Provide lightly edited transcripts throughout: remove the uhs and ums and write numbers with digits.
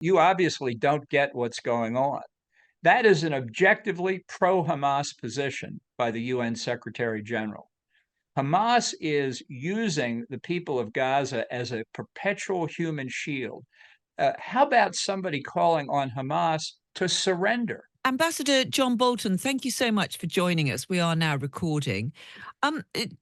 you obviously don't get what's going on. That is an objectively pro-Hamas position by the UN Secretary General. Hamas is using the people of Gaza as a perpetual human shield. How about somebody calling on Hamas to surrender? Ambassador John Bolton, thank you so much for joining us. We are now recording.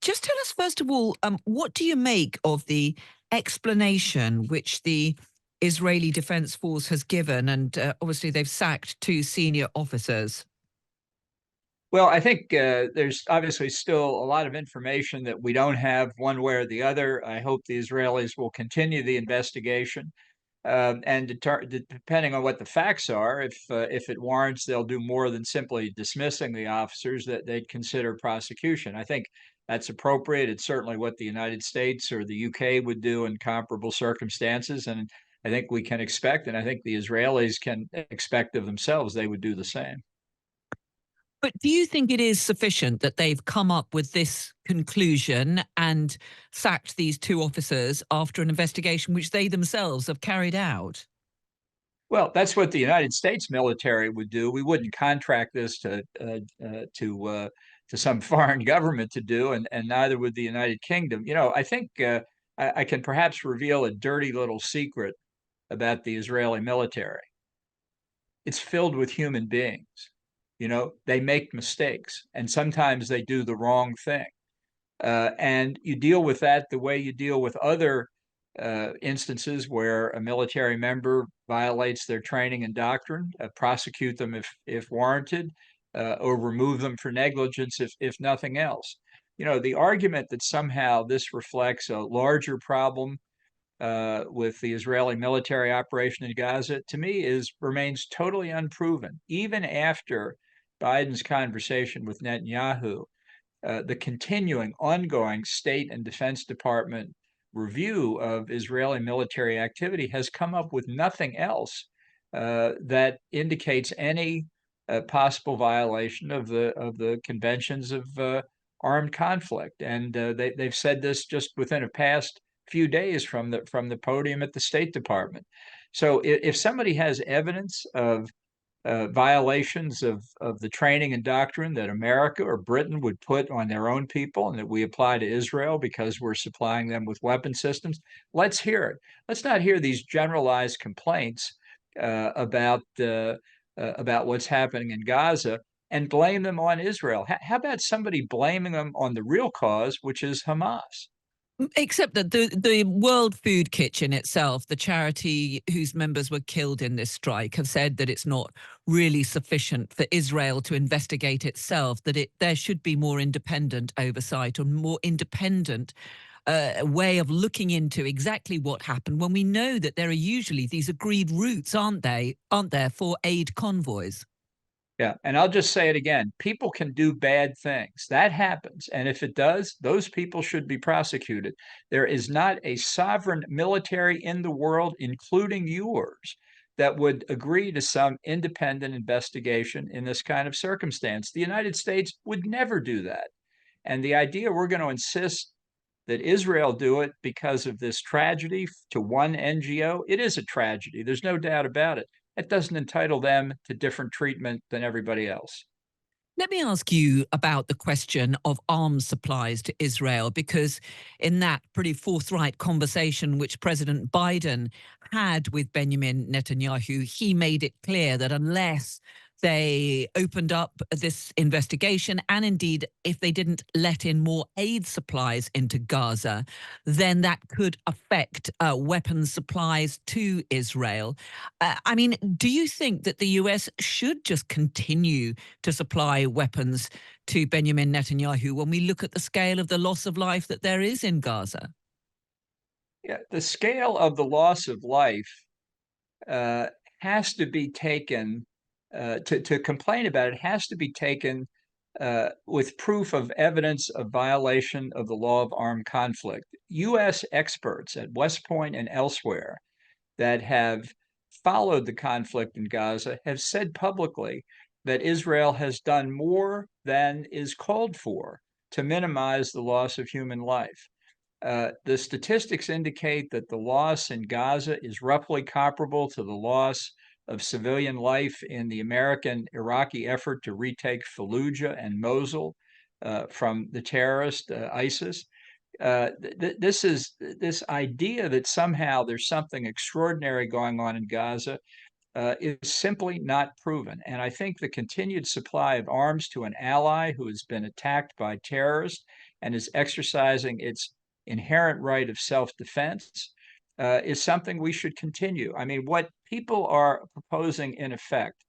Just tell us, first of all, what do you make of the explanation which the Israeli Defense Force has given? And obviously, they've sacked two senior officers. Well, I think there's obviously still a lot of information that we don't have one way or the other. I hope the Israelis will continue the investigation. And depending on what the facts are, if it warrants, they'll do more than simply dismissing the officers. That they'd consider prosecution. I think that's appropriate. It's certainly what the United States or the UK would do in comparable circumstances, and I think we can expect, and I think the Israelis can expect of themselves, they would do the same. But do you think it is sufficient that they've come up with this conclusion and sacked these two officers after an investigation which they themselves have carried out? Well, that's what the United States military would do. We wouldn't contract this to some foreign government to do, and neither would the United Kingdom. I think I can perhaps reveal a dirty little secret about the Israeli military. It's filled with human beings. They make mistakes, and sometimes they do the wrong thing. And you deal with that the way you deal with other instances where a military member violates their training and doctrine, prosecute them if warranted, or remove them for negligence if nothing else. The argument that somehow this reflects a larger problem with the Israeli military operation in Gaza, to me, remains totally unproven. Even after Biden's conversation with Netanyahu, the continuing, ongoing State and Defense Department review of Israeli military activity has come up with nothing else that indicates any possible violation of the conventions of armed conflict. And they've said this just within a past few days from the podium at the State Department. So if somebody has evidence of violations of the training and doctrine that America or Britain would put on their own people and that we apply to Israel because we're supplying them with weapon systems, let's hear it. Let's not hear these generalized complaints about what's happening in Gaza and blame them on Israel. How about somebody blaming them on the real cause, which is Hamas? Except that the World Food Kitchen itself, the charity whose members were killed in this strike, have said that it's not really sufficient for Israel to investigate itself, that there should be more independent oversight or more independent way of looking into exactly what happened when we know that there are usually these agreed routes, aren't there, for aid convoys? Yeah, and I'll just say it again. People can do bad things. That happens. And if it does, those people should be prosecuted. There is not a sovereign military in the world, including yours, that would agree to some independent investigation in this kind of circumstance. The United States would never do that. And the idea we're going to insist that Israel do it because of this tragedy to one NGO, it is a tragedy. There's no doubt about it. It doesn't entitle them to different treatment than everybody else. Let me ask you about the question of arms supplies to Israel, because in that pretty forthright conversation which President Biden had with Benjamin Netanyahu, he made it clear that unless they opened up this investigation, and indeed if they didn't let in more aid supplies into Gaza, then that could affect weapons supplies to Israel. I mean, do you think that the US should just continue to supply weapons to Benjamin Netanyahu when we look at the scale of the loss of life that there is in Gaza? Yeah, the scale of the loss of life uh, has to be taken to complain about it has to be taken with proof of evidence of violation of the law of armed conflict. U.S. experts at West Point and elsewhere that have followed the conflict in Gaza have said publicly that Israel has done more than is called for to minimize the loss of human life. The statistics indicate that the loss in Gaza is roughly comparable to the loss of civilian life in the American-Iraqi effort to retake Fallujah and Mosul from the terrorist ISIS. This idea that somehow there's something extraordinary going on in Gaza is simply not proven. And I think the continued supply of arms to an ally who has been attacked by terrorists and is exercising its inherent right of self-defense is something we should continue. I mean, what people are proposing, in effect,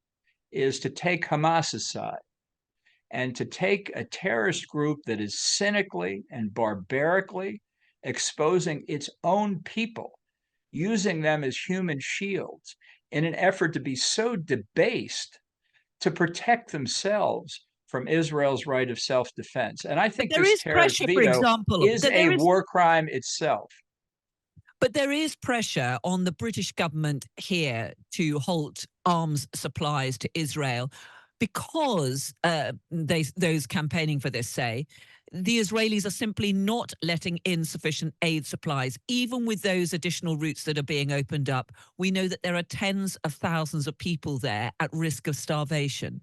is to take Hamas's side and to take a terrorist group that is cynically and barbarically exposing its own people, using them as human shields in an effort to be so debased to protect themselves from Israel's right of self-defense. And I But think there this is terrorist pressure, for veto example, is that a there is war crime itself. But there is pressure on the British government here to halt arms supplies to Israel because those campaigning for this say the Israelis are simply not letting in sufficient aid supplies. Even with those additional routes that are being opened up, we know that there are tens of thousands of people there at risk of starvation.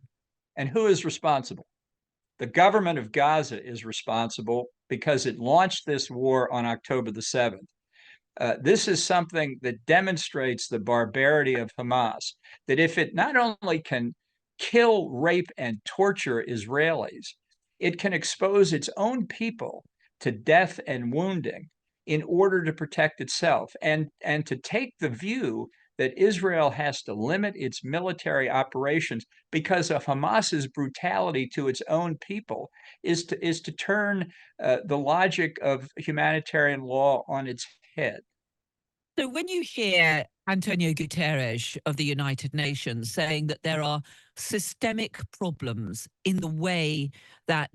And who is responsible? The government of Gaza is responsible because it launched this war on October the 7th. This is something that demonstrates the barbarity of Hamas, that if it not only can kill, rape, and torture Israelis, it can expose its own people to death and wounding in order to protect itself, and to take the view that Israel has to limit its military operations because of Hamas's brutality to its own people is to turn the logic of humanitarian law on its head. So when you hear Antonio Guterres of the United Nations saying that there are systemic problems in the way that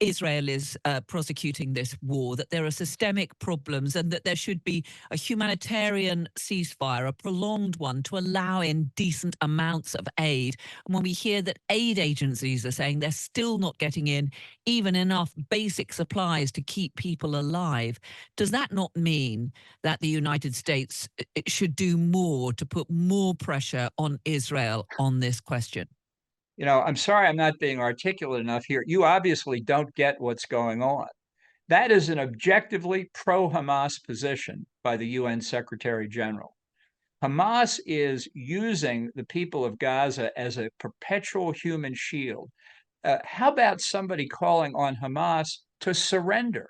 Israel is prosecuting this war, that there are systemic problems and that there should be a humanitarian ceasefire, a prolonged one, to allow in decent amounts of aid. And when we hear that aid agencies are saying they're still not getting in even enough basic supplies to keep people alive, does that not mean that the United States should do more to put more pressure on Israel on this question? I'm sorry I'm not being articulate enough here. You obviously don't get what's going on. That is an objectively pro-Hamas position by the UN Secretary General. Hamas is using the people of Gaza as a perpetual human shield. How about somebody calling on Hamas to surrender?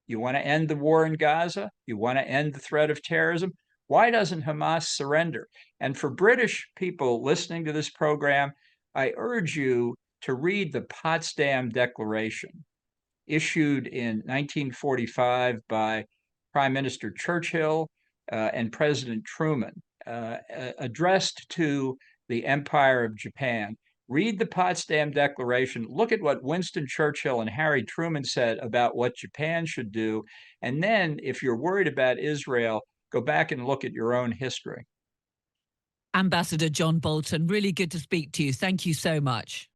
You want to end the war in Gaza? You want to end the threat of terrorism? Why doesn't Hamas surrender? And for British people listening to this program, I urge you to read the Potsdam Declaration, issued in 1945 by Prime Minister Churchill and President Truman, addressed to the Empire of Japan. Read the Potsdam Declaration, look at what Winston Churchill and Harry Truman said about what Japan should do, and then, if you're worried about Israel, go back and look at your own history. Ambassador John Bolton, really good to speak to you. Thank you so much.